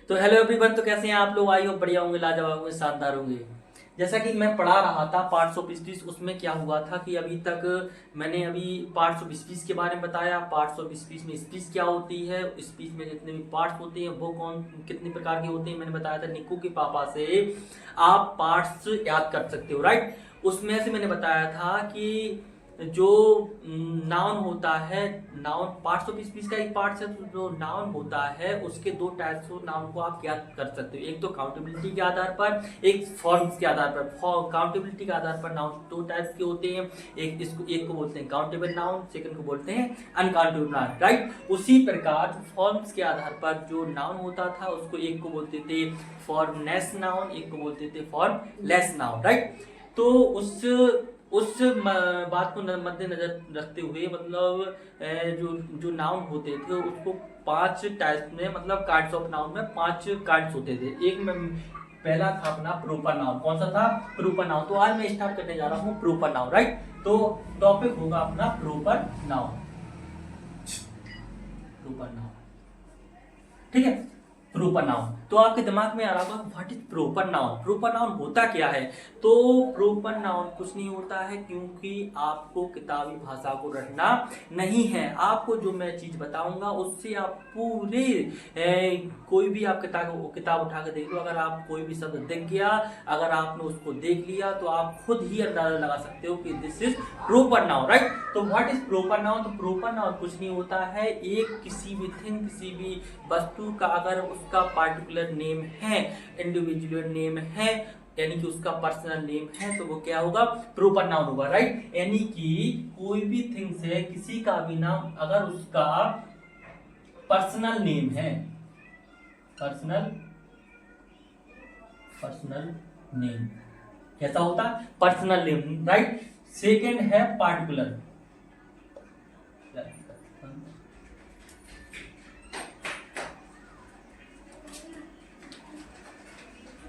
तो hello everyone, तो कैसे हैं आप लोग? आई हो बढ़िया होंगे, लाजवाब होंगे, शानदार होंगे। जैसा कि मैं पढ़ा रहा था पार्ट्स ऑफ स्पीच, उसमें क्या हुआ था कि अभी तक मैंने अभी पार्ट्स ऑफ स्पीच के बारे में बताया। पार्ट्स ऑफ स्पीच में स्पीच क्या होती है, स्पीच में जितने भी पार्ट्स होते हैं वो कौन कितने प्रकार के होते हैं मैंने बताया था। निक्कू के पापा से आप पार्ट्स याद कर सकते हो, राइट। उसमें से मैंने बताया था कि जो नाउन होता है, नाउन पार्ट्स ऑफ स्पीच का एक पार्ट है। तो जो नाउन होता है उसके दो टाइप्स हो, नाउन को आप याद कर सकते हो। एक तो काउंटेबिलिटी के आधार पर, एक फॉर्म्स के आधार पर। काउंटेबिलिटी के आधार पर नाउन दो टाइप्स के होते हैं। एक को बोलते हैं काउंटेबल नाउन, सेकंड को बोलते हैं अनकाउंटेबल नाउन, राइट। उसी प्रकार फॉर्म्स के आधार पर जो नाउन होता था उसको एक को बोलते थे फॉर्मलेस नाउन, एक को बोलते थे फॉर्मलेस नाउन, राइट। तो उस बात को मद्देनजर रखते हुए मतलब जो जो नाउन होते थे उसको पांच टाइप्स में, मतलब काइंड्स ऑफ नाउन में पांच काइंड्स होते थे। एक में पहला था अपना प्रोपर नाउन। कौन सा था? Proper noun. तो आज मैं स्टार्ट करने जा रहा हूँ प्रोपर नाउन, राइट। तो टॉपिक होगा अपना प्रोपर नाउन। प्रोपर नाउन, ठीक है। प्रोपर नाउन तो आपके दिमाग में आ रहा होगा what is proper noun, proper noun होता क्या है। तो प्रोपर नाउन कुछ नहीं होता है, क्योंकि आपको किताबी भाषा को रटना नहीं है। आपको जो मैं चीज बताऊंगा उससे आप पूरे कोई भी आप किताब उठा के देख लो, अगर आप कोई भी शब्द देख गया, अगर आपने उसको देख लिया तो आप खुद ही अंदाजा लगा सकते हो कि this is proper noun, right. तो व्हाट इज प्रोपर नाउन? तो प्रोपर नाउन कुछ नहीं होता है, एक किसी भी थिंग, किसी भी वस्तु का अगर उसका पार्टिकुलर नेम है, इंडिविजुअल नेम है, यानी कि उसका पर्सनल नेम है, तो वो क्या होगा? प्रोपर नाउन होगा, राइट। यानी कि कोई भी थिंग से किसी का भी नाम अगर उसका पर्सनल नेम है, पर्सनल नेम कैसा होता? Personal name, right. सेकेंड है पार्टिकुलर,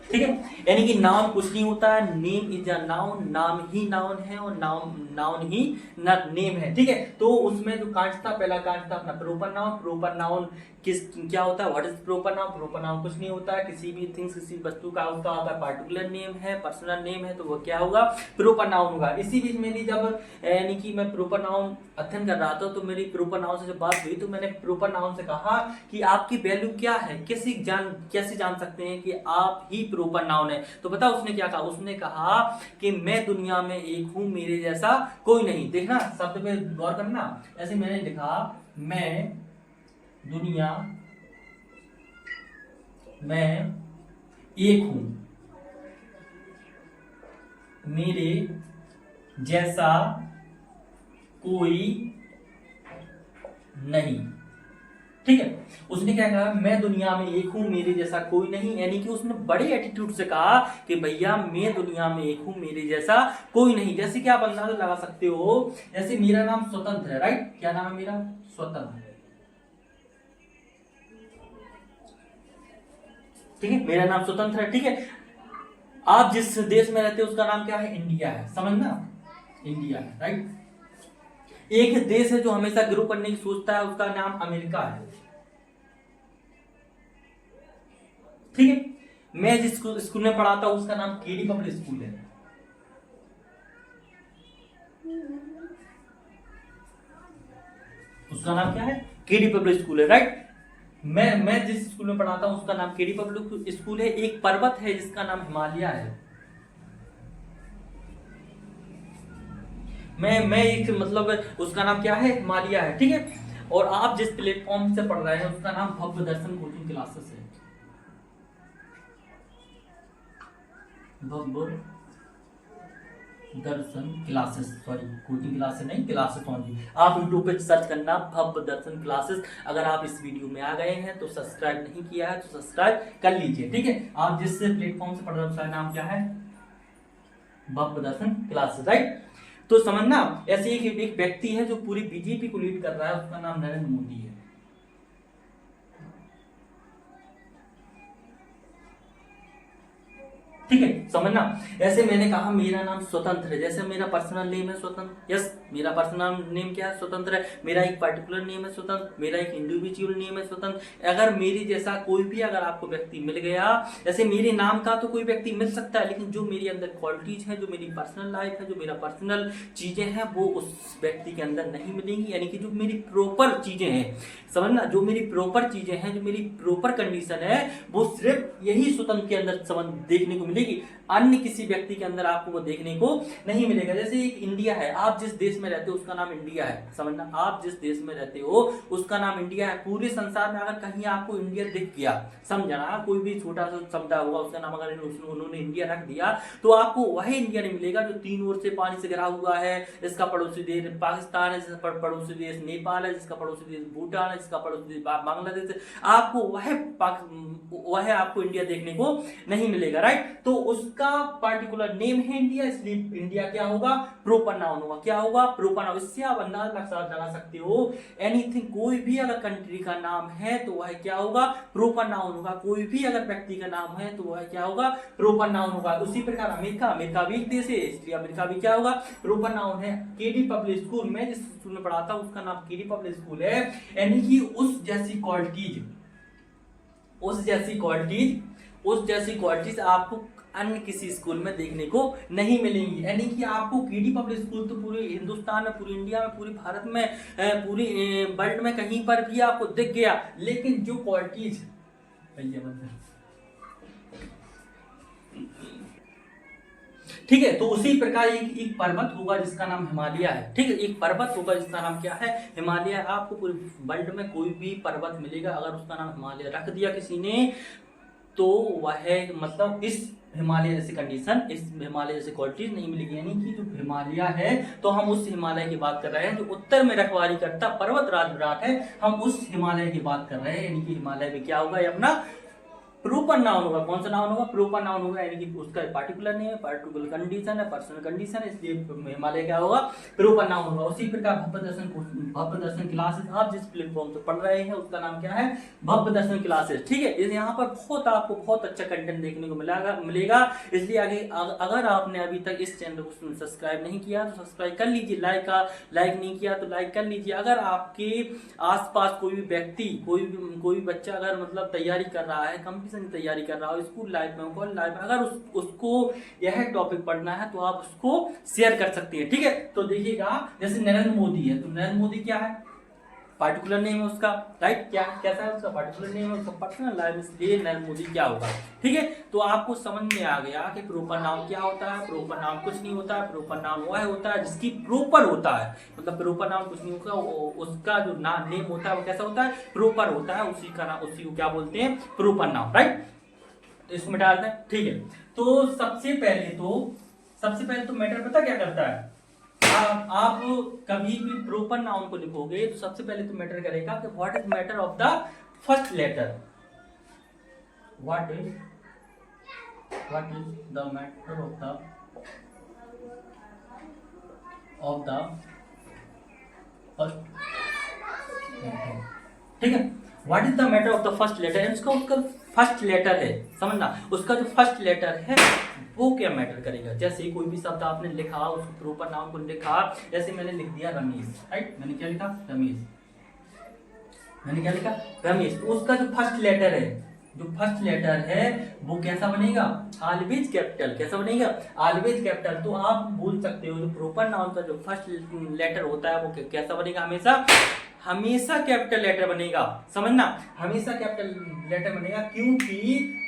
ठीक है। यानी कि नाउन कुछ नहीं होता है, नेम इज अ नाउन, नाम ही नाउन है और नाउन ही नेम है, ठीक है। तो उसमें जो कांड था, पहला कांड था अपना प्रोपर नाउन। प्रोपर नाउन क्या होता है? What is proper noun? Proper noun कुछ नहीं होता है, किसी भी थिंग्स, किसी वस्तु का उसका अगर पार्टिकुलर नेम है, पर्सनल नेम है, तो वो क्या होगा? प्रोपर नाउन होगा। इसी बीच मेरी जब यानी कि मैं प्रोपर नाउन अध्ययन कर रहा था तो मेरी प्रोपर नाउन से जब बात हुई तो मैंने प्रोपर नाउन से कहा कि आपकी वैल्यू क्या है, कैसे जान सकते हैं कि आप ही प्रोपर नाउन है। तो पता उसने क्या कहा? उसने कहा कि मैं दुनिया में एक हूं, मेरे जैसा कोई नहीं। देखना शब्द पे गौर करना। ऐसे मैंने लिखा मैं दुनिया में एक हूं, मेरे जैसा कोई नहीं, ठीक है। उसने क्या कहा? मैं दुनिया में एक हूं, मेरे जैसा कोई नहीं। यानी कि उसने बड़े एटीट्यूड से कहा कि भैया मैं दुनिया में एक हूं, मेरे जैसा कोई नहीं। जैसे कि आप अंदाजा लगा सकते हो, जैसे मेरा नाम स्वतंत्र है, राइट। क्या नाम है मेरा? स्वतंत्र, ठीक है। मेरा नाम स्वतंत्र है, ठीक है। आप जिस देश में रहते हो उसका नाम क्या है? इंडिया है, समझना, इंडिया है, राइट। एक देश है जो हमेशा ग्रो करने की सोचता है, उसका नाम अमेरिका है, ठीक है। मैं जिस स्कूल में पढ़ाता हूं उसका नाम केडी पब्लिक स्कूल है, उसका नाम क्या है? केडी पब्लिक स्कूल है, राइट। मैं जिस स्कूल में पढ़ाता हूं उसका नाम केडी पब्लिक स्कूल है। एक पर्वत है जिसका नाम हिमालय है। मैं एक मतलब उसका नाम क्या है? हिमालय है, ठीक है। और आप जिस प्लेटफॉर्म से पढ़ रहे हैं उसका नाम भव्य दर्शन कोचिंग क्लासेस है, भव्य दर्शन क्लासेस, सॉरी कोचिंग क्लासेस नहीं, क्लासेस ओनली। आप यूट्यूब पे सर्च करना भव्य दर्शन क्लासेस। अगर आप इस वीडियो में आ गए हैं तो सब्सक्राइब नहीं किया है तो सब्सक्राइब कर लीजिए, ठीक है। आप जिस प्लेटफॉर्म से पढ़ रहे हैं उसका नाम क्या है? भव्य दर्शन क्लासेस, राइट। तो समझना, ऐसे एक व्यक्ति है जो पूरी बीजेपी को लीड कर रहा है, उसका नाम नरेंद्र मोदी है। ठीक है, समझना। ऐसे मैंने कहा मेरा नाम स्वतंत्र है, जैसे मेरा पर्सनल नेम है स्वतंत्र, यस मेरा पर्सनल नेम क्या है, स्वतंत्र है। मेरा एक पर्टिकुलर नेम है स्वतंत्र, मेरा एक इंडिविजुअल नेम है स्वतंत्र। अगर मेरे जैसा कोई भी अगर आपको व्यक्ति मिल गया, जैसे मेरे नाम का तो कोई व्यक्ति मिल सकता है, लेकिन जो मेरे अंदर क्वालिटीज है, जो मेरी पर्सनल लाइफ है, जो मेरा पर्सनल चीजें हैं, वो उस व्यक्ति के अंदर नहीं मिलेंगी। यानी कि जो मेरी प्रॉपर चीजें हैं, समझना, जो मेरी प्रॉपर चीजें हैं, जो मेरी प्रॉपर कंडीशन है, वो सिर्फ यही स्वतंत्र के अंदर देखने को मिलेगी, अन्य किसी व्यक्ति के अंदर आपको वो देखने को नहीं मिलेगा। जैसे एक इंडिया है, आप जिस देश में रहते हो उसका नाम इंडिया है, समझना, आप जिस देश में रहते हो उसका नाम इंडिया है। पूरे संसार में अगर कहीं आपको इंडिया दिख गया, समझना, कोई भी छोटा सा समुदाय होगा उसका नाम अगर उन्होंने इंडिया रख दिया, तो आपको वही इंडिया नहीं मिलेगा जो तीन ओर से पानी से घिरा हुआ है। इसका पड़ोसी देश पाकिस्तान है, जिसका पड़ोसी देश नेपाल है, जिसका पड़ोसी देश भूटान है, जिसका पड़ोसी देश बांग्लादेश है। आपको वह आपको इंडिया देखने को नहीं मिलेगा, राइट। तो उसका पार्टिकुलर नेम है इंडिया, इसलिए इंडिया क्या होगा, प्रॉपर नाउन होगा। क्या होगा, प्रॉपर नाउन। इससे आप अंदाज लगा सकते हो एनीथिंग, कोई भी अगर कंट्री का नाम है तो वह क्या होगा, प्रॉपर नाउन होगा। कोई भी अगर व्यक्ति का नाम है तो वह क्या होगा, प्रॉपर नाउन होगा। उसी प्रकार अमेरिका भी एक देश है, इसलिए अमेरिका भी क्या होगा, प्रॉपर नाउन है। केडी पब्लिक स्कूल में जिस स्कूल में पढ़ाता हूं उसका नाम केडी पब्लिक स्कूल है। यानी कि उस जैसी क्वालिटीज आपको अन्य किसी स्कूल में देखने को नहीं मिलेंगी। यानी कि आपको केडी पब्लिक स्कूल तो पूरे हिंदुस्तान में, पूरे इंडिया में, पूरे भारत में, पूरी वर्ल्ड में कहीं पर भी आपको दिख गया, लेकिन जो क्वालिटीज, ठीक है। तो उसी प्रकार एक पर्वत होगा जिसका नाम हिमालय है, ठीक है। एक पर्वत होगा जिसका नाम क्या है, हिमालय। आपको पूरे वर्ल्ड में कोई भी पर्वत मिलेगा, अगर उसका नाम हिमालय रख दिया किसी ने, तो वह मतलब इस हिमालय जैसी कंडीशन, इस हिमालय जैसी क्वालिटीज नहीं मिलेगी। यानी कि जो हिमालय है, तो हम उस हिमालय की बात कर रहे हैं जो उत्तर में रखवाली करता पर्वत राज विराट है, हम उस हिमालय की बात कर रहे हैं। यानी कि हिमालय में क्या होगा, ये अपना प्रूपर नाउन होगा। कौन सा नाउन होगा, प्रूपर नाउन होगा। यानी कि उसका पार्टिकुलर नेम है, पार्टिकुलर कंडीशन है, पर्सनल कंडीशन है, इसलिए हिमालय क्या होगा, प्रूपर नाउन होगा। उसी प्रकार भव्य दर्शन क्लासेस, आप जिस प्लेटफॉर्म पे पढ़ रहे हैं उसका नाम क्या है, भव्य दर्शन क्लासेस, ठीक है। यहाँ पर आपको बहुत अच्छा कंटेंट देखने को मिलेगा। इसलिए आगे अगर आपने अभी तक इस चैनल को सब्सक्राइब नहीं किया तो सब्सक्राइब कर लीजिए, लाइक नहीं किया तो लाइक कर लीजिए। अगर आपके आसपास कोई भी व्यक्ति, कोई भी बच्चा अगर मतलब तैयारी कर रहा है, कंपटीशन की तैयारी कर रहा हो, स्कूल लाइफ में, कॉलेज लाइफ में, अगर उसको यह टॉपिक पढ़ना है तो आप उसको शेयर कर सकते हैं, ठीक है। तो देखिएगा, जैसे नरेंद्र मोदी है, तो नरेंद्र मोदी क्या है, पार्टिकुलर नेम है उसका, राइट। क्या कैसा है उसका, पार्टिकुलर नेम है उसका, पर्सनल लाइफ, इसलिए नरेंद्र मोदी क्या होगा, ठीक है। तो आपको समझ में आ गया कि प्रॉपर नाउन क्या होता है। प्रॉपर नाउन कुछ नहीं होता है, प्रॉपर नाउन वह होता है जिसकी प्रॉपर होता है, मतलब प्रॉपर नाउन कुछ नहीं होता, उसका जो नेम होता है वो कैसा होता है, प्रॉपर होता है, उसी का नाम, उसी को क्या बोलते हैं, प्रॉपर नाउन, राइट। तो इसमें डालते हैं, ठीक है। तो सबसे पहले तो मैटर पता क्या करता है, आप कभी भी प्रॉपर नाउन को लिखोगे तो सबसे पहले तो मैटर करेगा कि what is matter of the first letter, what is the matter of the first, ठीक है। What is the matter of the first letter, उसका फर्स्ट लेटर है, समझना, उसका जो फर्स्ट लेटर है वो क्या मैटर करेगा। जैसे कोई भी शब्द आपने लिखा, उसको प्रॉपर नाउन को लिखा, जैसे मैंने लिख दिया रमेश, राइट। मैंने क्या लिखा, रमेश, मैंने क्या लिखा, रमेश। तो उसका जो फर्स्ट लेटर है वो कैसा बनेगा, ऑलवेज कैपिटल। कैसा बनेगा, ऑलवेज कैपिटल। तो आप बोल सकते हो जो प्रॉपर नाउन का जो फर्स्ट लेटर होता है वो कैसा बनेगा, हमेशा कैपिटल लेटर बनेगा, समझना, हमेशा कैपिटल लेटर बनेगा। क्योंकि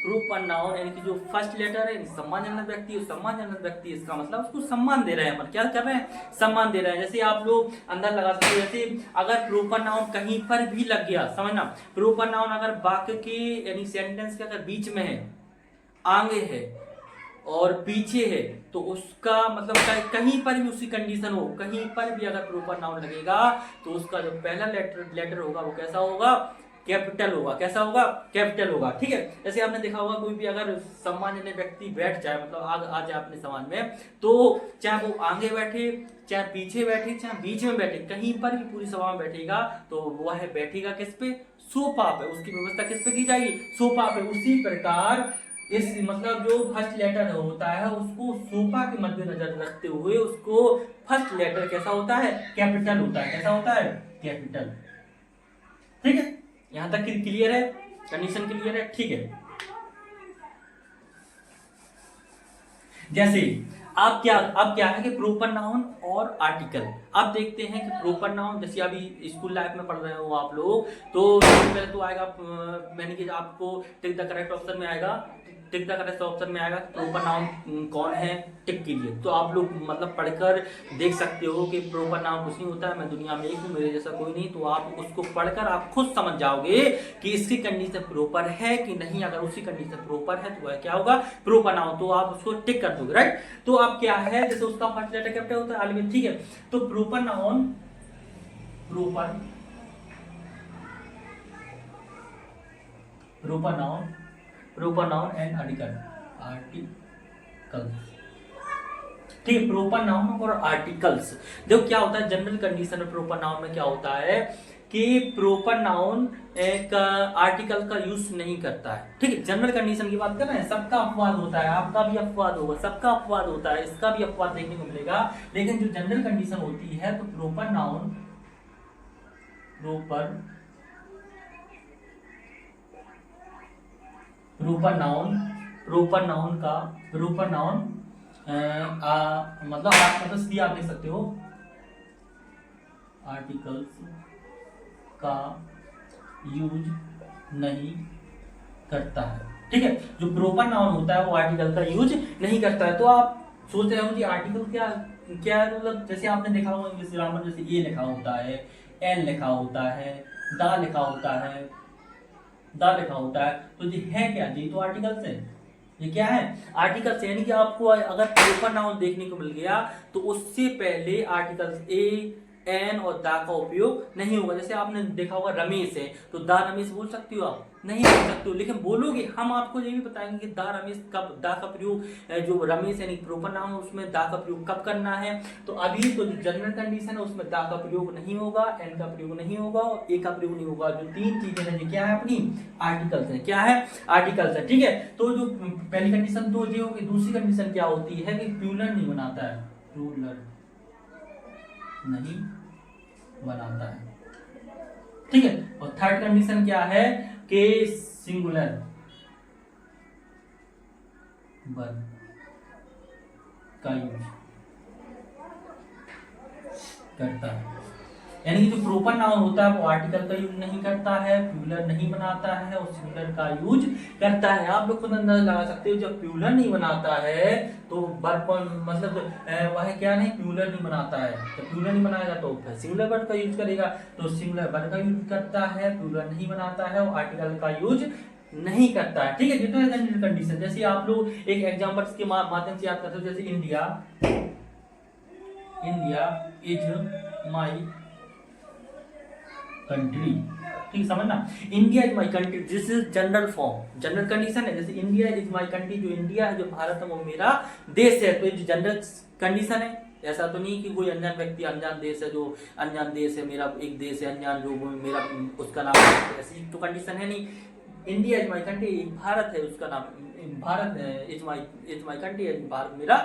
प्रॉपर नाउन यानी कि जो फर्स्ट लेटर है, सम्मानजनक व्यक्ति, इसका मतलब उसको सम्मान दे रहे हैं, मतलब क्या कर रहे हैं, सम्मान दे रहे हैं। जैसे आप लोग अंदर लगा सकते हो, जैसे अगर प्रॉपर नाउन कहीं पर भी लग गया, समझना, प्रॉपर नाउन अगर वाक्य के यानी सेंटेंस के अगर बीच में है, आगे है और पीछे है, तो उसका मतलब कहीं पर भी उसकी कंडीशन हो, कहीं पर भी अगर प्रॉपर नाउन लगेगा तो उसका जो पहला लेटर होगा वो कैसा होगा, कैपिटल होगा। कैसा होगा, कैपिटल होगा, ठीक है। जैसे आपने देखा होगा कोई भी अगर सम्मानजनक व्यक्ति बैठ जाए, मतलब आ जाए अपने समाज में, तो चाहे वो आगे बैठे, चाहे पीछे बैठे, चाहे बीच में बैठे, कहीं पर भी पूरी सभा में बैठेगा तो वह बैठेगा किस पे, सोफा पे। उसकी व्यवस्था किस पे की जाएगी, सोफा पे। उसी प्रकार इस मतलब जो फर्स्ट लेटर होता है उसको सोफा के मद्देनजर रखते हुए उसको फर्स्ट लेटर कैसा होता है, कैपिटल होता है। कैसा होता है, कैपिटल। ठीक है, यहां तक क्लियर है, कंडीशन क्लियर है। ठीक है, जैसे अब क्या है कि प्रोपर नाउन और आर्टिकल। अब देखते हैं कि प्रोपर नाउन, जैसे अभी स्कूल लाइफ में पढ़ रहे हो आप लोग, तो सबसे पहले तो आएगा, मैंने कि आपको टिक द करेक्ट ऑप्शन में आएगा, टिक द करेक्ट ऑप्शन में आएगा प्रोपर नाउन कौन है, टिक कीजिए। तो आप लोग मतलब पढ़कर देख सकते हो कि प्रोपर नाउन कुछ नहीं होता है, मैं दुनिया में एक हूँ, मेरे जैसा कोई नहीं। तो आप उसको पढ़कर आप खुद समझ जाओगे कि इसकी कंडीशन प्रोपर है कि नहीं। अगर उसकी कंडीशन प्रोपर है तो वह क्या होगा, प्रोपर नाउन, तो आप उसको टिक कर दोगे, राइट। तो अब क्या है, जैसे उसका फर्स्ट लेटर कैपिटल होता है अलविदा, ठीक है। तो proper noun, proper noun and article, ठीक है। प्रोपर नाउन और आर्टिकल्स, देखो क्या होता है जनरल कंडीशन में प्रोपर नाउन में क्या होता है कि प्रोपर नाउन एक आर्टिकल का यूज नहीं करता है। ठीक है, जनरल कंडीशन की बात कर रहे हैं। सबका अपवाद होता है, आपका भी अपवाद होगा, सबका अपवाद होता है, इसका भी अपवाद देखने को मिलेगा। लेकिन जो जनरल कंडीशन होती है तो प्रोपर नाउन मतलब आप लिख सकते हो आर्टिकल्स का यूज नहीं करता है। ठीक है, जो प्रोपर नाउन होता है वो आर्टिकल का यूज नहीं करता है। तो आप सोच रहे हो कि आर्टिकल क्या है, मतलब जैसे आपने देखा होगा इंग्लिश ग्रामर, जैसे ए लिखा होता है, एन लिखा होता है, दा लिखा होता है, तो ये है क्या, ये तो आर्टिकल्स है। ये क्या है, आर्टिकल्स। यानी कि आपको अगर प्रोपर नाउन देखने को मिल गया तो उससे पहले आर्टिकल्स ए, एन और दा का उपयोग नहीं होगा। जैसे आपने देखा होगा रमेश है, तो दा रमेश बोल सकते हो आप, नहीं बोल सकते हो, लेकिन बोलोगे। हम आपको ये भी बताएंगे कि दा रमेश कब, दा का प्रयोग, जो रमेश यानी प्रोपर नाउन उसमें दा का प्रयोग कब करना है। तो अभी तो जनरल कंडीशन है उसमें दा का प्रयोग नहीं होगा, एन का प्रयोग नहीं होगा और ए का प्रयोग नहीं होगा। जो तीन चीजें हैं क्या है, अपनी आर्टिकल्स है। क्या है, आर्टिकल्स है। ठीक है, तो जो पहली कंडीशन तो ये होगी। दूसरी कंडीशन क्या होती है कि प्लूरल नहीं बनाता है, प्लूरल नहीं बनाता है। ठीक है, और थर्ड कंडीशन क्या है कि सिंगुलर वर्ब का यूज करता है। यानी कि जो प्रोपर नाउन होता है वो आर्टिकल का यूज नहीं करता है, प्लूरल नहीं बनाता है और सिंगुलर का यूज करता है। आप लोग खुद अंदाजा लगा सकते हो, जब प्लूरल नहीं बनाता है तो वर्ब मतलब वह क्या नहीं, प्लूरल नहीं बनाता है। जब प्लूरल नहीं बनाएगा तो फिर सिंगुलर वर्ब का यूज करेगा, तो सिंगुलर वर्ब का यूज करता है, प्लूरल नहीं बनाता है और आर्टिकल का यूज नहीं करता है। ठीक है, जितना जनरल कंडीशन। जैसे आप लोग एक एग्जांपल्स के माध्यम से याद करते हो, जैसे इंडिया इज माई कंट्री। ठीक, समझना, India is my country, this is general form, general condition है। जैसे इंडिया इज माई कंट्री, जो इंडिया है, जो भारत है, वो मेरा देश है। तो ये जनरल कंडीशन है। ऐसा तो नहीं कि कोई अनजान व्यक्ति, अनजान देश है, जो अनजान देश है, मेरा एक देश है अनजान, जो मेरा उसका नाम है, ऐसी तो कंडीशन है नहीं। India is my country, Bharat है, उसका नाम Bharat is my country, Bharat मेरा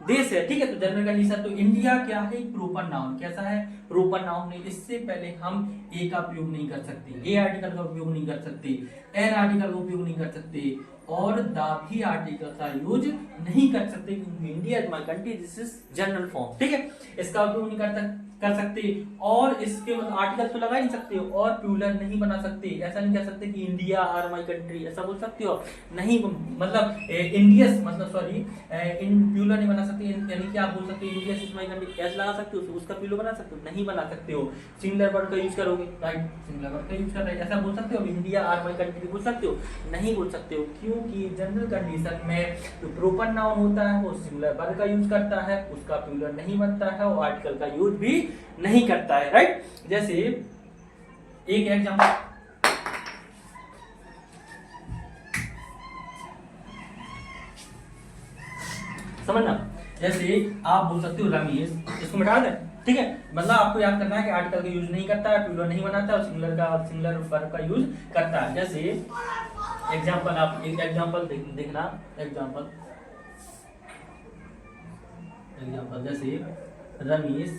देश है। ठीक है, तो जनरल कंडीशन। तो इंडिया क्या है, प्रोपर नाउन। कैसा है, प्रोपर नाउन है। इससे पहले हम ए का प्रयोग नहीं कर सकते, ए आर्टिकल का उपयोग नहीं कर सकते, एन आर्टिकल का उपयोग नहीं कर सकते और दा भी आर्टिकल का यूज नहीं कर सकते, क्योंकि India is my country, this is general form. ठीक है, इसका उपयोग नहीं कर सकते और इसके आर्टिकल तो लगा नहीं सकते और प्लूरल नहीं बना सकते। ऐसा नहीं कह सकते कि इंडिया आर माई कंट्री, ऐसा बोल सकते हो नहीं, मतलब इंडियस मतलब सॉरी प्लूरल नहीं बना सकते। यानी कि आप बोल सकते हो इंडियस इज माई कंट्री, ऐसा लगा सकते हो, उसका प्लूरल बना सकते हो, नहीं बना सकते हो। सिंगुलर वर्ड का यूज करोगे, राइट, सिंगुलर वर्ड का यूज कर रहे हैं, ऐसा बोल सकते हो। इंडिया आर माई कंट्री बोल सकते हो, नहीं बोल सकते हो, क्योंकि जनरल कंडीशन में जो प्रोपर नाउन होता है वो सिंगुलर वर्ड का यूज करता है, उसका प्लूरल नहीं बनता है और आर्टिकल का यूज भी नहीं करता है, राइट। जैसे एक एग्जांपल, समझना, जैसे आप बोल सकते हो रमेश, इसको मिटा दें। ठीक है, मतलब आपको याद करना है कि आर्टिकल का यूज नहीं करता है, प्लूरल नहीं बनाता है और सिंगुलर वर्ब का यूज करता है। जैसे एग्जाम्पल आप एक एग्जाम्पल देखना। एग्जाम्पल जैसे रमेश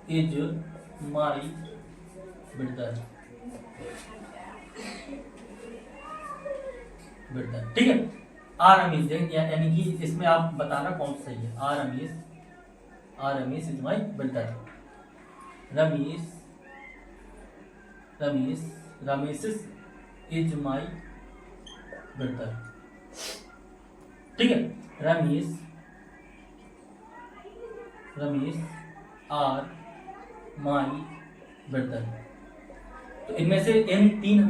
इज माई ब्रदर, ठीक है। आर रमेश यानी कि इसमें आप बताना कौन सा सही है। Are Ramesh is my brother. Ramesh is my brother, ठीक है। Ramesh are my brother. तो इनमें से इन तीन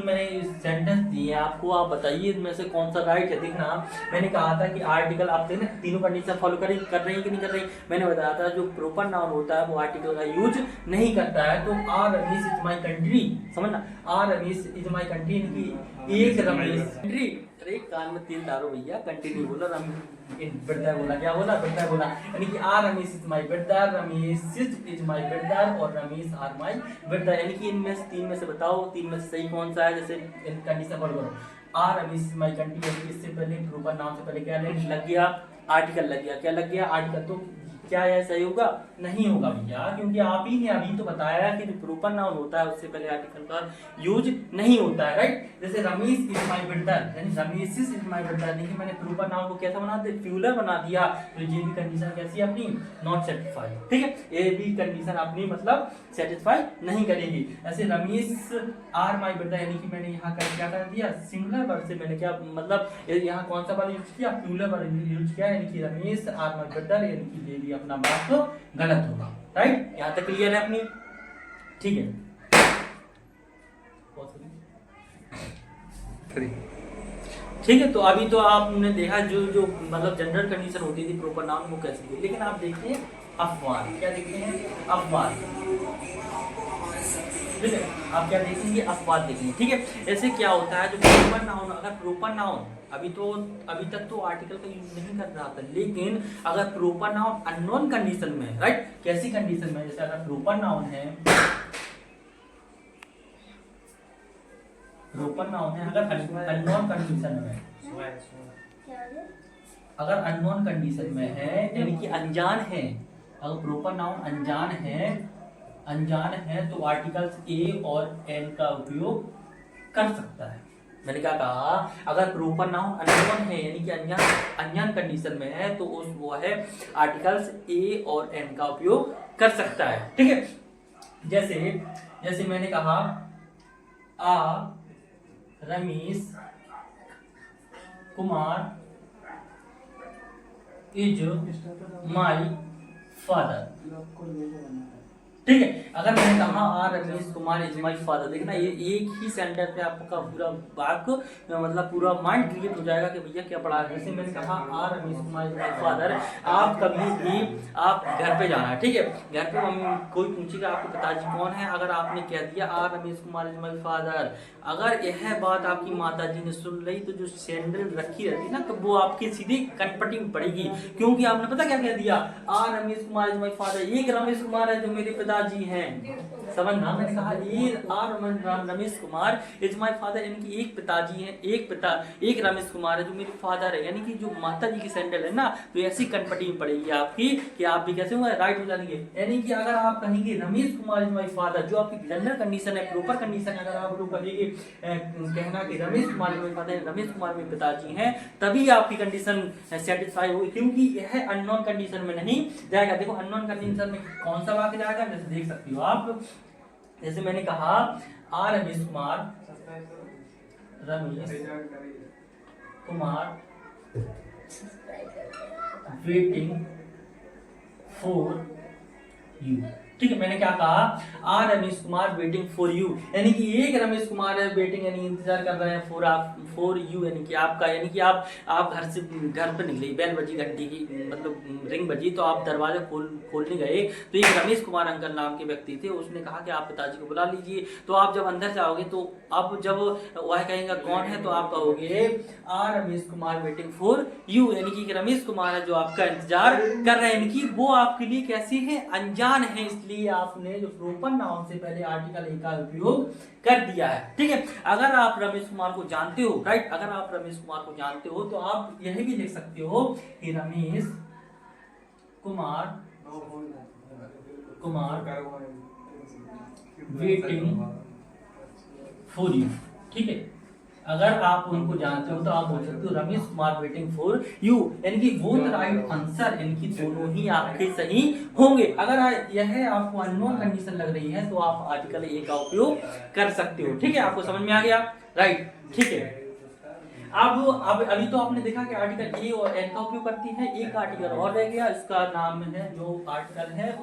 मैंने सेंटेंस दिए आपको, आप बताइए इनमें से कौन सा राइट है। देखना मैंने कहा था कि आर्टिकल आप देखना तीनों कंडीशन फॉलो कर रही है कि नहीं कर रही। मैंने बताया था जो प्रोपर नाउन होता है वो आर्टिकल का यूज नहीं करता है। तो R Ramesh is my country, समझना, R Ramesh is my country की एक रमेश कंट्री। अरे कान में तेल डालो भैया, कंटिन्यू बोला। ब्रदर बोला, क्या बोला, ब्रदर बोला, यानी कि are Ramesh is my brother, Ramesh is my brother और रमेश आर माई ब्रदर। यानी कि इनमें से तीन में से बताओ, तीन में से सही कौन सा है। जैसे कंडीशन फॉलो करो। Are Ramesh is my country, यानी कि इससे पहले प्रोपर नाउन से पहले क्या लग गया, आर्टिकल लग गया। क्या लग गया, आर्टिकल। तो क्या यह सही होगा, नहीं होगा भैया, क्योंकि आप ही ने अभी तो बताया कि जो प्रोपर नाउन होता है उससे पहले आर्टिकल का यूज नहीं होता है, राइट। जैसे रमेश इज माई ब्रदर, यानी रमेश इज माई ब्रदर, नहीं मैंने प्रोपर नाउन को कैसा बना दिया, प्लूरल बना दिया। तो ये भी कंडीशन कैसी है अपनी, नॉट सेटिस्फाइड, ठीक है। ये भी कंडीशन अपनी मतलब सेटिस्फाई नहीं करेगी। ऐसे रमेश आर माई ब्रदर, यानी कि मैंने यहाँ क्या कर दिया, सिंगुलर वर्ड से मैंने क्या मतलब यहाँ कौन सा वर्ड यूज किया, प्लूरल वर्ड यूज किया, यानी कि रमेश आर माई ब्रदर, यानी कि ये भी अपना बात तो गलत होगा, राइट। यहाँ तक क्लियर है अपनी, ठीक है। ठीक है, तो अभी तो आपने देखा जो मतलब जनरल कंडीशन होती थी प्रोपर नाउन वो कैसे थी। लेकिन आप देखते हैं अपवाद, क्या देखते हैं, अपवाद, ठीक है। आप क्या देखेंगे, अपवाद देखेंगे, ठीक है। ऐसे क्या होता है, जो प्रोपर नाउन, अगर प्रोपर नाउन अभी तक तो आर्टिकल का यूज नहीं कर रहा था, लेकिन अगर प्रोपर नाउन अननोन कंडीशन में, राइट, कैसी कंडीशन में, जैसे अगर प्रोपर नाउन है, अगर अननोन कंडीशन में, अगर अननोन कंडीशन में है, यानी कि अनजान है, अगर प्रोपर नाउन अनजान है तो आर्टिकल्स ए और एन का उपयोग कर सकता है। मैंने क्या कहा, अगर प्रोपर नाउन अननोन है यानी कि अनजान कंडीशन में है तो वो है आर्टिकल्स ए और एन का उपयोग कर सकता है, ठीक है। जैसे मैंने कहा a Ramesh Kumar is my father, ठीक है। अगर मैंने कहा are Ramesh Kumar is my father, देखना ये एक ही सेंटेंस पे आपका पूरा वाक्य मतलब पूरा माइंड क्रिएट हो जाएगा कि भैया क्या पढ़ा है। जैसे मैंने कहा are Ramesh Kumar is my father, आप कभी भी आप घर पे जाना है, ठीक है, घर पे मम्मी कोई पूछेगा आपके पिताजी कौन है, अगर आपने कह दिया are Ramesh Kumar is my father, अगर यह बात आपकी माता जी ने सुन ली तो जो सैंडल रखी रहती ना तो वो आपके सीधे कनपटी में पड़ेगी, क्योंकि आपने पता क्या कह दिया, are Ramesh Kumar is my father, एक रमेश कुमार है जो मेरे पिताजी हैं, समझना। मैंने कहा Ramesh Kumar is my father, यानी कि एक पिताजी हैं, एक रमेश कुमार है जो मेरे फादर है, यानी कि जो माता जी की सैंडल है ना तो ऐसी कनपटी में पड़ेगी आपकी कि आप भी कैसे होंगे, राइट हो जाएंगे। यानी कि अगर आप कहेंगे Ramesh Kumar is my father, जो आपकी जनरल कंडीशन है, प्रॉपर कंडीशन, अगर आप लोग कहेंगे कहना कि Ramesh Kumar is my father, Ramesh Kumar मेरे पिताजी हैं, तभी आपकी कंडीशन सेटिस्फाई होगी, क्योंकि यह अननोन कंडीशन में नहीं जाएगा। देखो अननोन कंडीशन में कौन सा वाक्य जाएगा, जैसे देख सकते हो आप, जैसे मैंने कहा are Ramesh Kumar waiting for you, ठीक है। मैंने क्या कहा, are Ramesh Kumar waiting for you, यानी कि एक रमेश कुमार है वेटिंग यानी इंतजार कर रहे हैं फॉर यू, यानी कि आपका, यानी कि आप घर पे निकले, बेल बजी, घंटी की मतलब रिंग बजी, तो आप दरवाजा खोलने गए तो एक रमेश कुमार अंकल नाम के व्यक्ति थे, उसने कहा कि आप पिताजी को बुला लीजिए। तो आप जब अंदर जाओगे तो अब जब वह कहेंगे कौन है तो आप कहोगे are Ramesh Kumar waiting for you, यानी कि रमेश कुमार है जो आपका इंतजार कर रहे हैं, यानी कि वो आपके लिए कैसे है, अनजान है, इसलिए इसलिए आपने जो प्रोपर नाउन से पहले आर्टिकल ए का उपयोग कर दिया है। ठीक है, अगर आप रमेश कुमार को जानते हो, राइट, अगर आप रमेश कुमार को जानते हो तो आप यही भी लिख सकते हो कि Ramesh Kumar waiting for you. ठीक है, अगर आप उनको जानते हो तो आप बोल सकते हो Ramesh Kumar waiting for you, यानी कि बोथ राइट आंसर, यानी कि दोनों ही आपके सही होंगे। अगर यह आपको अननोन कंडीशन लग रही है तो आप आर्टिकल ए का उपयोग कर सकते हो। ठीक है, आपको समझ में आ गया, राइट। ठीक है, अब अभी तो आपने देखा कि आर्टिकल ए और एन का उपयोग करती है। एक आर्टिकल और रह गया, इसका नाम है, जो आर्टिकल है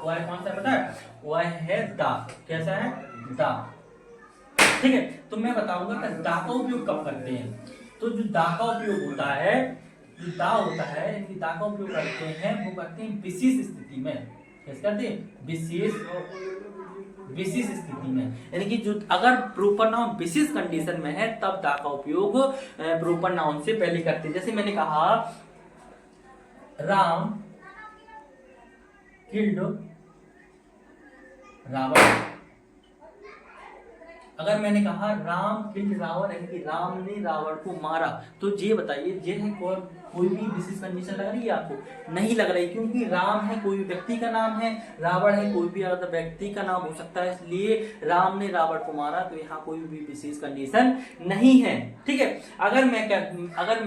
वह कौन सा पता है, वह है दा। कैसा है, दा। ठीक है, तो मैं बताऊंगा कि दा का उपयोग कब करते हैं। तो जो दा का उपयोग होता है, जो दा होता है, यानी दा का उपयोग करते हैं, वो करते हैं विशेष स्थिति में। कैसे करते हैं, विशेष स्थिति में, यानी कि जो अगर प्रोपर नाउन विशेष कंडीशन में है तब दा का उपयोग प्रोपर नाउन से पहले करते हैं। जैसे मैंने कहा राम किल्ड रावण, अगर मैंने कहा राम किल्ड रावण, यानी कि राम ने रावण को मारा, तो ये बताइए ये है कोई भी विशेष कंडीशन लग रही है आपको? नहीं लग रही, क्योंकि राम है कोई व्यक्ति का नाम है, रावण है कोई भी अगर व्यक्ति का नाम हो सकता है, इसलिए राम ने रावण को मारा, तो यहाँ कोई भी विशेष कंडीशन नहीं है। ठीक है, अगर मैं कह दूं, अगर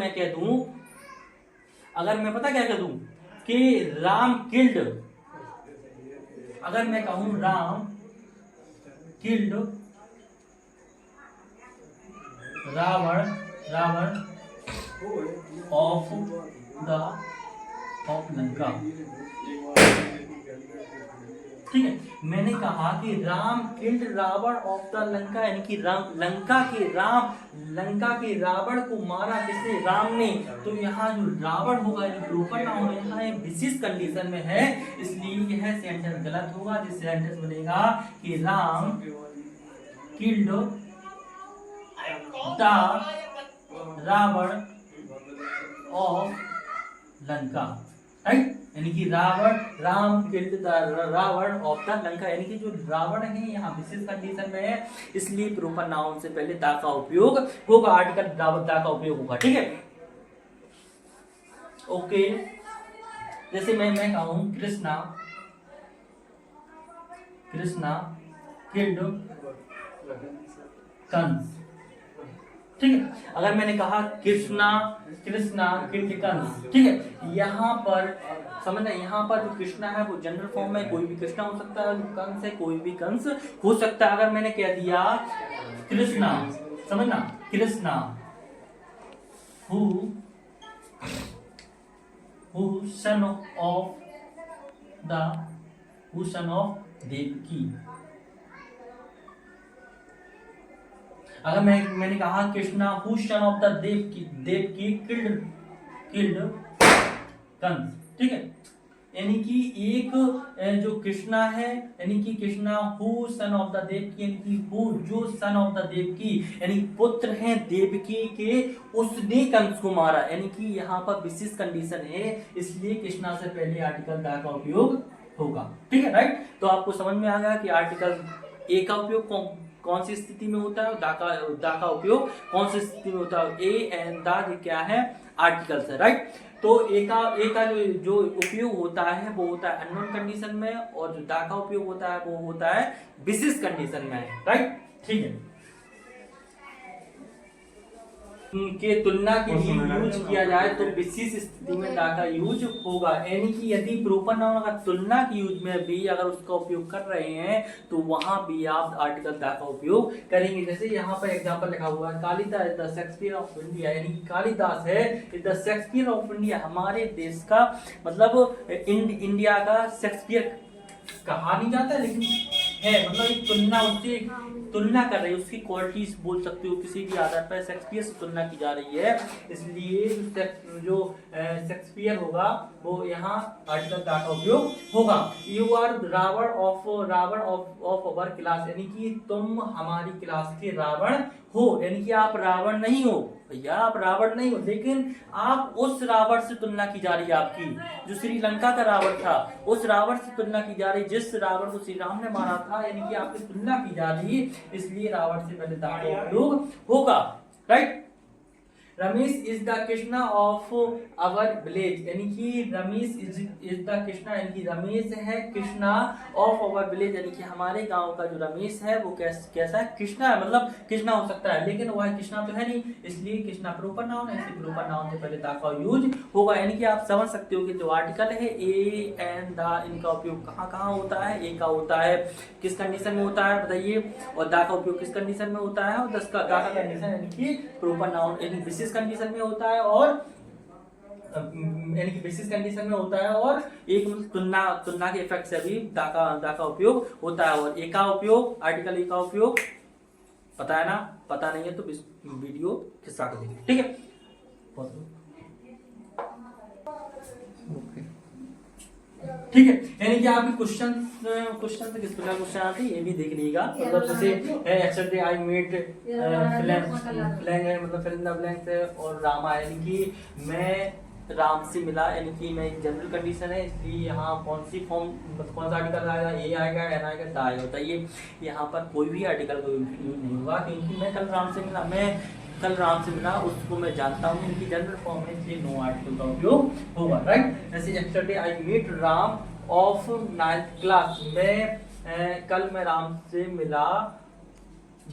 मैं पता क्या कह दूं कि राम किल्ड, अगर मैं कहूं राम किल्ड रावण ऑफ लंका। ठीक है, मैंने कहा कि Ram killed Ravana of the Lanka, यानी कि लंका के रावण को मारा किसने, राम ने। तो यहाँ जो रावण होगा, प्रोपर नाउन यहाँ एक विशेष कंडीशन में है, इसलिए यह सेंटेंस गलत होगा। जिस सेंटेंस बनेगा कि Ram killed the Ravana of Lanka, right, यानी कि Ram killed the Ravana of the Lanka, यानी कि जो रावण है यहाँ विशेष कंडीशन में है, इसलिए प्रोपर नाउन से पहले दा का उपयोग होगा, आर्टिकल दा का उपयोग होगा। ठीक है, ओके। जैसे मैं कहूं कृष्णा किल्ड कंस। ठीक है, अगर मैंने कहा कृष्णा किल्ड कंस, ठीक है, यहाँ पर समझना, यहाँ पर जो कृष्णा है वो जनरल फॉर्म में कोई भी कृष्णा हो सकता है, कंस है कोई भी कंस हो सकता है। अगर मैंने कह दिया कृष्णा, समझना, Krishna who son of Devaki, अगर मैंने कहा Krishna who son of the Devaki killed Kansa. ठीक है, यानी कि एक जो कृष्णा है, यानी कि Krishna who son of the Devaki, यानी कि हु जो सन ऑफ द देवकी, यानी पुत्र है देवकी के, उसने कंस को मारा, यानी कि यहाँ पर विशेष कंडीशन है, इसलिए कृष्णा से पहले आर्टिकल दा का उपयोग होगा। ठीक है, राइट। तो आपको समझ में आ गया कि आर्टिकल ए का उपयोग कौन सी स्थिति में होता है, दा का उपयोग कौन सी स्थिति में होता है। ए एंड दा क्या है, आर्टिकल्स है, राइट। तो ए का जो उपयोग होता है वो होता है अननोन कंडीशन में, और जो दा का उपयोग होता है वो होता है विशेष कंडीशन में, राइट। ठीक है, के तुलना के लिए यूज किया जाए तो विशेष स्थिति में दा का यूज होगा, यानी कि यदि प्रोपर नाउन अगर तुलना के यूज में भी अगर उसका उपयोग कर रहे हैं तो वहां भी आप आर्टिकल दा का उपयोग करेंगे। जैसे यहाँ पर एग्जांपल लिखा हुआ है, Kalidas is the Shakespeare of India, यानी कि कालिदास है is the Shakespeare of India, हमारे देश का मतलब इंडिया का शेक्सपियर कहा नहीं जाता लेकिन है, मतलब एक तुलना, उससे तुलना कर रही है, उसकी क्वालिटीज बोल सकते हो, किसी भी आधार पर शेक्सपियर से तुलना की जा रही है, इसलिए जो शेक्सपियर होगा वो यहाँ आर्टिकल दा का उपयोग होगा। You are Ravana of our class, यानी कि तुम हमारी क्लास के रावण हो, यानी कि आप रावण नहीं हो भैया, आप रावण नहीं हो, लेकिन आप उस रावण से तुलना की जा रही है आपकी, जो श्रीलंका का रावण था, उस रावण से तुलना की जा रही, जिस रावण को श्री राम ने मारा था, यानी कि आपकी तुलना की जा रही, इसलिए रावण से पहले दा का उपयोग होगा। Right. Ramesh is the Krishna of our village, यानी कि रमेश इज द कृष्णा, यानी कि रमेश है कृष्णा ऑफ अवर विलेज, यानी कि हमारे गांव का जो रमेश है वो कैसा है, कृष्णा है, मतलब कृष्णा हो सकता है, लेकिन वह कृष्णा तो है नहीं, इसलिए कृष्णा प्रोपर नाउन है, इसलिए प्रोपर नाउन से पहले द का यूज होगा। यानी कि आप समझ सकते हो कि जो आर्टिकल है ए एंड द, इनका उपयोग कहाँ कहाँ होता है। ए का होता है किस कंडीशन में होता है बताइए, और दा का उपयोग किस कंडीशन में होता है, और दा का कंडीशन यानी कि प्रोपर नाउन यानी विशेष कंडीशन में होता है, और यानी कि बेसिस कंडीशन में होता है, और एक तुलना के इफेक्ट से भी दा का उपयोग होता है। और ए का उपयोग, आर्टिकल ए का उपयोग पता है ना, पता नहीं है तो वीडियो खिस्सा कर देंगे, ठीक है। ठीक है, यानी कि आपके क्वेश्चन से किस प्रकार क्वेश्चन आते हैं ये भी देख लीजिएगा। मतलब जैसे yesterday I met blank, मतलब fill in the blanks है, और रामा यानी कि मैं राम से मिला, यानी कि मैं एक जनरल कंडीशन है, इसलिए यहाँ कौन सी फॉर्म, मतलब कौन सा आर्टिकल आएगा, ए आएगा, एन आएगा, दा आएगा। बताइए यहाँ पर कोई भी आर्टिकल का यूज नहीं होगा, क्योंकि मैं कल राम से मिला, उसको मैं जानता हूँ, इनकी जनरल फॉर्म है, इसलिए नो आर्टिकल का उपयोग होगा। राइट। जैसे yesterday I met Ram of 9th class, कल मैं राम से मिला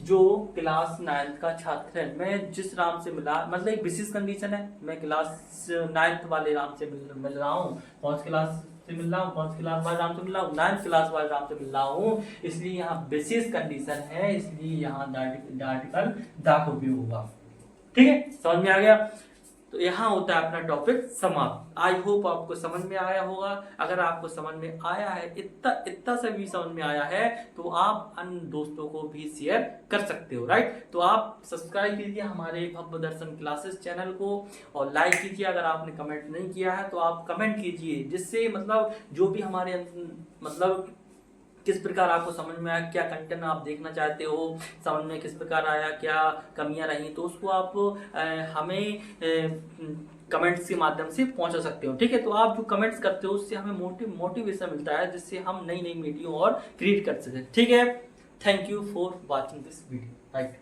जो क्लास 9th का छात्र है। मैं जिस राम से मिला, मतलब एक विशेष कंडीशन है, मैं क्लास 9th वाले राम से मिल रहा हूँ। कौन सी क्लास से मिल रहा हूँ, कौन सी क्लास वाले राम से मिल रहा हूँ, 9th क्लास वाले राम से मिल रहा हूँ, इसलिए यहाँ विशेष कंडीशन है, इसलिए यहाँ आर्टिकल दा का उपयोग होगा। ठीक है, समझ में आ गया। तो यहाँ होता है अपना टॉपिक समाप्त। आई होप आपको समझ में आया होगा। अगर आपको समझ में आया है, इतना सा भी समझ में आया है, तो आप अन्य दोस्तों को भी शेयर कर सकते हो। राइट। तो आप सब्सक्राइब कीजिए हमारे भव्य दर्शन क्लासेस चैनल को, और लाइक कीजिए। अगर आपने कमेंट नहीं किया है तो आप कमेंट कीजिए, जिससे मतलब जो भी हमारे मतलब किस प्रकार आपको समझ में आया, क्या कंटेंट आप देखना चाहते हो, समझ में किस प्रकार आया, क्या कमियां रही, तो उसको आप हमें कमेंट्स के माध्यम से पहुंचा सकते हो। ठीक है। तो आप जो कमेंट्स करते हो उससे हमें मोटिवेशन मिलता है, जिससे हम नई वीडियो और क्रिएट कर सकते हैं। ठीक है। Thank you for watching this video. Right.